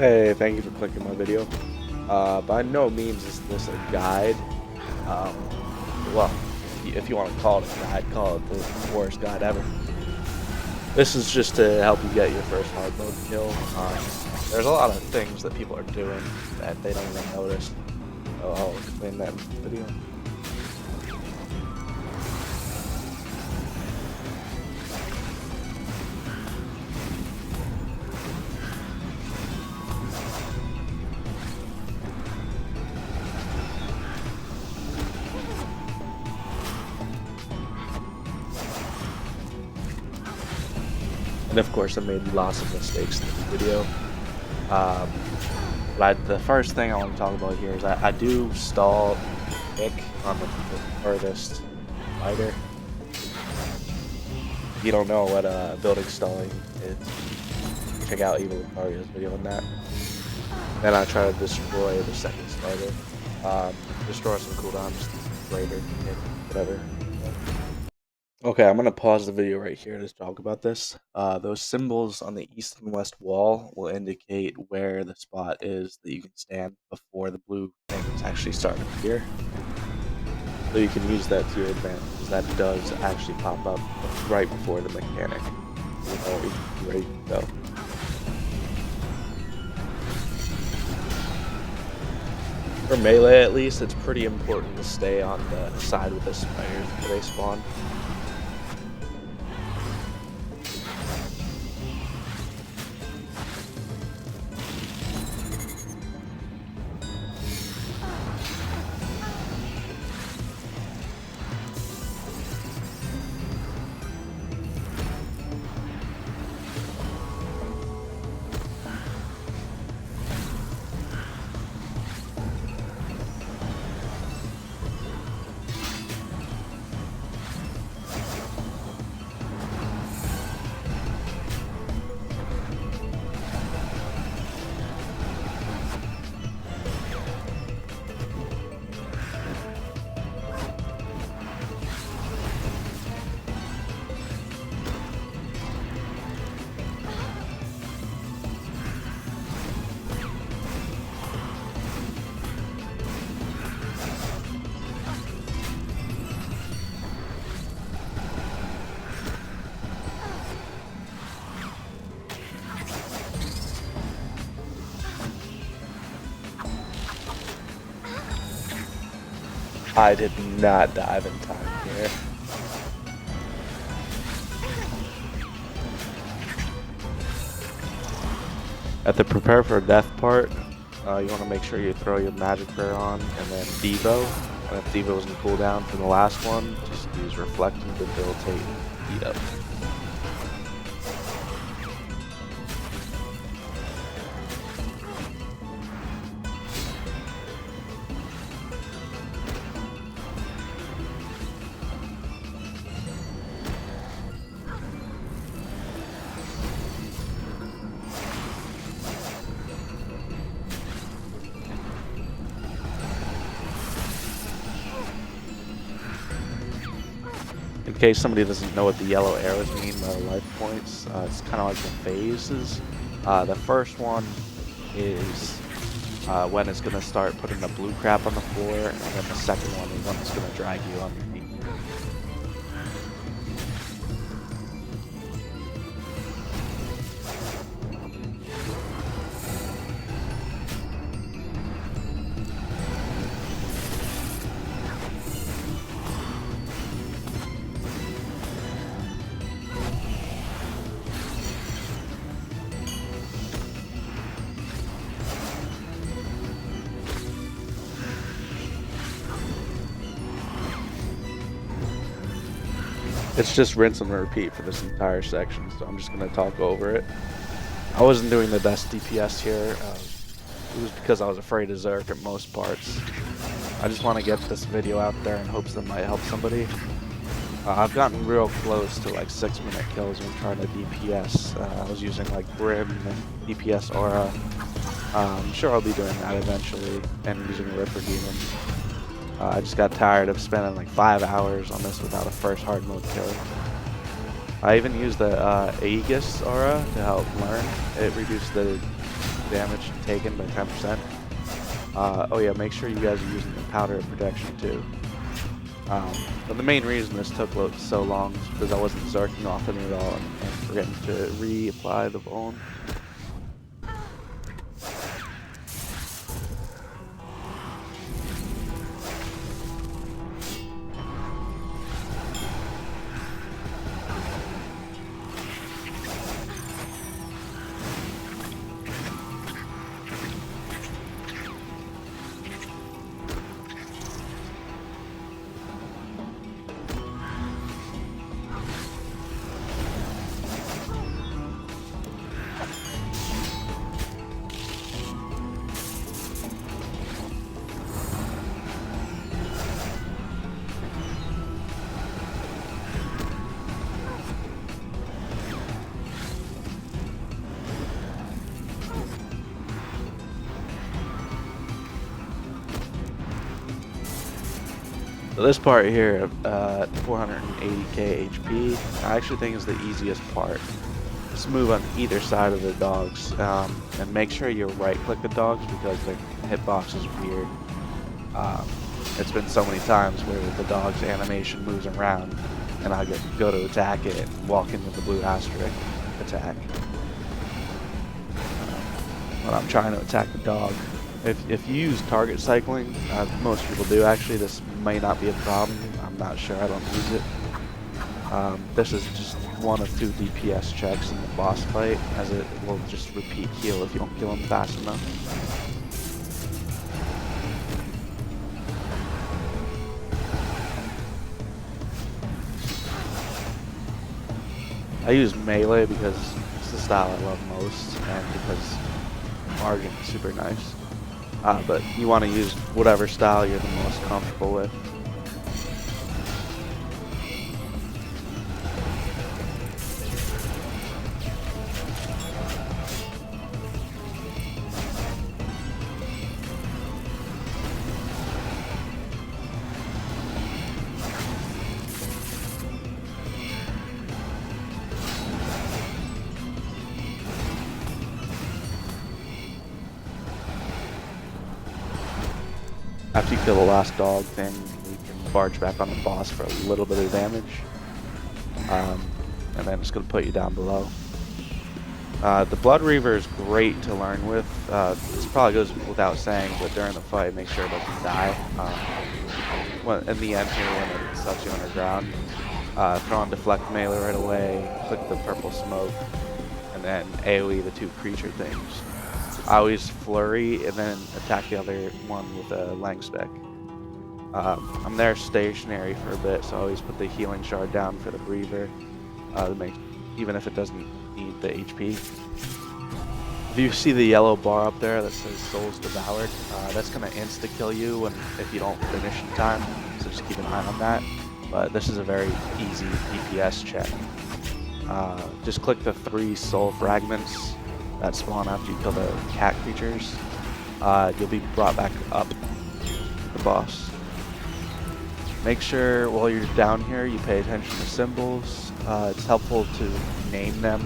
Hey, thank you for clicking my video. By no means is this a guide. Um, well, if you want to call it a guide, call it the worst guide ever. This is just to help you get your first hard mode kill. There's a lot of things that people are doing that they don't even notice. So I'll explain that in the video. And of course, I made lots of mistakes in this video. The first thing I want to talk about here is I do stall pick on the furthest fighter. If you don't know what building stalling is, check out Evil Mario's video on that. Then I try to destroy the second starter. Destroy some cooldowns, greater, whatever. Okay, I'm gonna pause the video right here to talk about this. Those symbols on the east and west wall will indicate where the spot is that you can stand before the blue things actually start to appear. So you can use that to your advantage, because that does actually pop up right before the mechanic. You know, you're ready to go. For melee at least, it's pretty important to stay on the side with the spiders where they spawn. I did not dive in time here. At the prepare for death part, you want to make sure you throw your magic prayer on and then Devo. And if Devo is in cooldown for the last one, just use reflect and debilitate and beat up. In case somebody doesn't know what the yellow arrows mean by the life points, it's kind of like the phases. The first one is when it's going to start putting the blue crap on the floor, and then the second one is when it's going to drag you underneath. It's just rinse and repeat for this entire section, so I'm just going to talk over it. I wasn't doing the best DPS here. It was because I was afraid of Zerk at most parts. I just want to get this video out there in hopes that might help somebody. I've gotten real close to like 6-minute kills when trying to DPS. I was using like Brim and DPS Aura. I'm sure I'll be doing that eventually, and using Ripper Demon. I just got tired of spending like 5 hours on this without a first hard mode kill. I even used the Aegis aura to help learn. It reduced the damage taken by 10%. Oh yeah, make sure you guys are using the powder of protection too. But the main reason this took so long is because I wasn't zarking off it at all and forgetting to reapply the vuln. So this part here, 480k HP, I actually think is the easiest part. Just move on either side of the dogs, and make sure you right-click the dogs because their hitbox is weird. It's been so many times where the dog's animation moves around, and I go to attack it and walk into the blue asterisk attack when I'm trying to attack the dog. If you use target cycling, most people do actually, this may not be a problem. I'm not sure, I don't use it. This is just one of 2 DPS checks in the boss fight, as it will just repeat heal if you don't kill him fast enough. I use melee because it's the style I love most, and because margin is super nice. But you want to use whatever style you're the most comfortable with. After you kill the last dog thing, you can barge back on the boss for a little bit of damage. And then it's going to put you down below. The Blood Reaver is great to learn with. This probably goes without saying, but during the fight, make sure it doesn't die. In the end here, when it stops you underground, throw on Deflect Melee right away, click the purple smoke, and then AoE the 2 creature things. I always flurry and then attack the other one with a Lang Spec. I'm there stationary for a bit, so I always put the healing shard down for the Reaver, to make, even if it doesn't need the HP. If you see the yellow bar up there that says Souls Devoured, that's going to insta-kill you if you don't finish in time, so just keep an eye on that. But this is a very easy DPS check. Just click the 3 soul fragments that spawn after you kill the cat creatures. You'll be brought back up the boss. Make sure while you're down here you pay attention to symbols. It's helpful to name them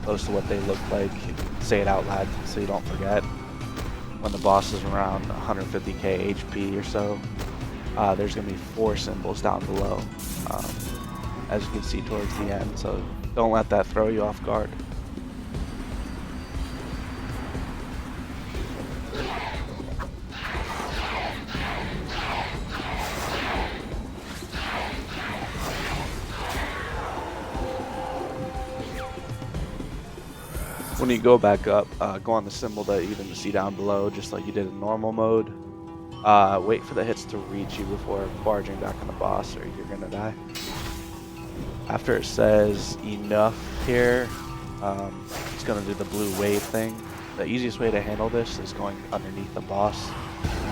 close to what they look like. Say it out loud so you don't forget. When the boss is around 150k HP or so, there's going to be 4 symbols down below, as you can see towards the end, so don't let that throw you off guard. When you go back up, go on the symbol that you can see down below, just like you did in normal mode. Wait for the hits to reach you before barging back on the boss, or you're gonna die. After it says enough here, it's gonna do the blue wave thing. The easiest way to handle this is going underneath the boss.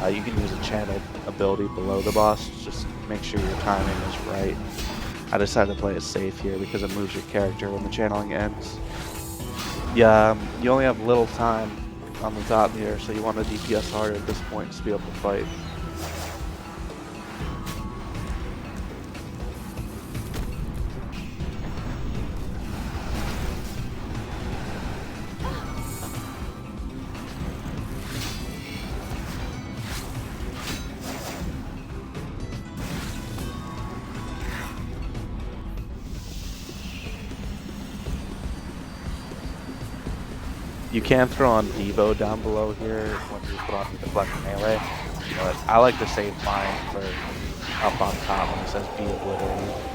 You can use a channeled ability below the boss, just make sure your timing is right. I decided to play it safe here because it moves your character when the channeling ends. Yeah, you only have little time on the top here, so you want to DPS hard at this point to be able to fight. You can throw on Devo down below here when you put on deflect melee, but I like to save mine for up on top when it says be obliterated.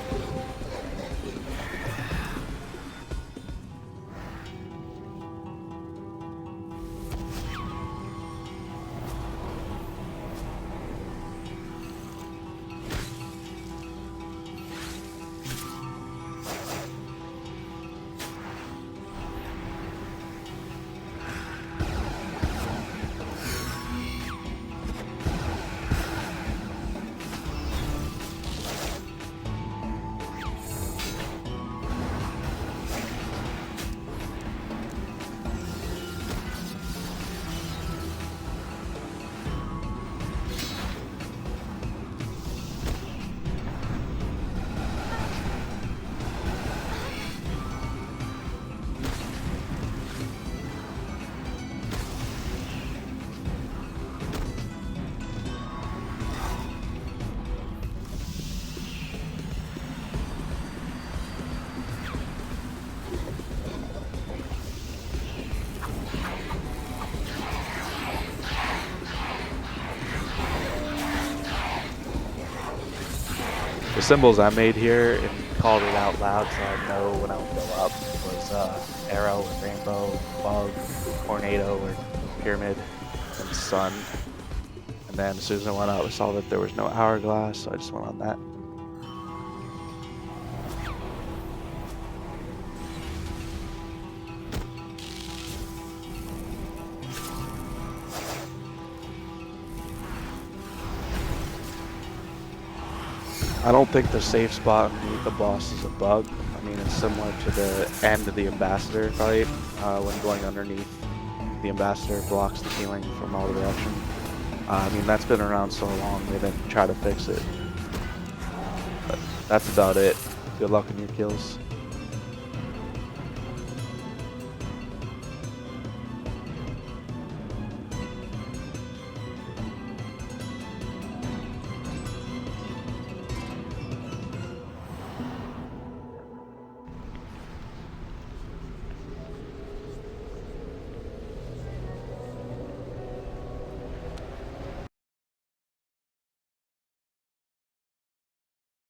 The symbols I made here and called it out loud so I know when I would go up was arrow or rainbow, bug, tornado or pyramid, and sun. And then as soon as I went up, I saw that there was no hourglass, so I just went on that. I don't think the safe spot underneath the boss is a bug. I mean, it's similar to the end of the ambassador fight. When going underneath, the ambassador blocks the healing from all directions. I mean, that's been around so long, they didn't try to fix it. But that's about it. Good luck in your kills.